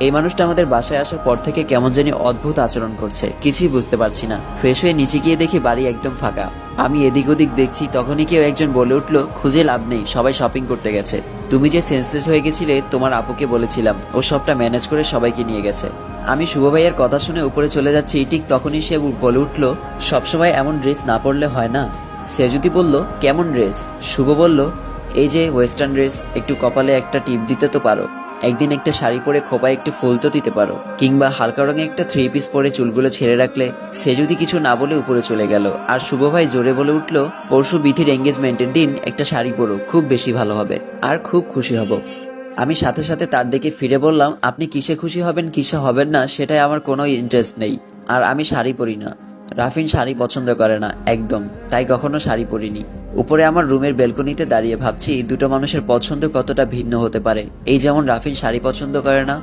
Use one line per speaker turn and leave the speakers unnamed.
এই মানুষটা আমাদের বাসায় আসার পর থেকে কেমন জানি অদ্ভুত আচরণ করছে, কিছুই বুঝতে পারছি না। ফ্রেশ হয়ে নিচে গিয়ে দেখি বাড়ি একদম ফাঁকা। আমি এদিক ওদিক দেখছি, তখনই কেউ একজন বলে উঠলো, খুঁজে লাভ নেই, সবাই শপিং করতে গেছে। তুমি যে সেন্সলেস হয়ে গেছিলে তোমার আপুকে বলেছিলাম, ও সবটা ম্যানেজ করে সবাইকে নিয়ে গেছে। আমি শুভ ভাইয়ের কথা শুনে উপরে চলে যাচ্ছি, ঠিক তখনই সে বলে উঠলো, সবসময় এমন ড্রেস না পরলে হয় না। সে যদি বলল, কেমন ড্রেস? শুভ বলল, এই যে ওয়েস্টার্ন ড্রেস, একটু কপালে একটা টিপ দিতে তো পারো, একদিন একটা শাড়ি পরে খোপায় একটু ফুল তো দিতে পারো, কিংবা হালকা রঙে একটা 3 পিস পরে চুলগুলো ছেড়ে রাখলে। সে যদি কিছু না বলে উপরে চলে গেল, আর শুভ ভাই জোরে বলে উঠলো, পরশু বিথির এঙ্গেজমেন্টের দিন একটা শাড়ি পরো, খুব বেশি ভালো হবে, আর খুব খুশি হব। আমি সাথে সাথে তার দিকে ফিরে বললাম, আপনি কিসে খুশি হবেন কিসে হবেন না সেটাই আমার কোনো ইন্টারেস্ট নেই, আর আমি শাড়ি পরি না। রাফিন শাড়ি পছন্দ করে না একদম, তাই কখনো শাড়ি পরিনি। উপরে আমার রুমের বেলকনিতে দাঁড়িয়ে ভাবছি দুটো মানুষের পছন্দ কতটা ভিন্ন হতে পারে। এই যেমন রাফিন শাড়ি পছন্দ করে না,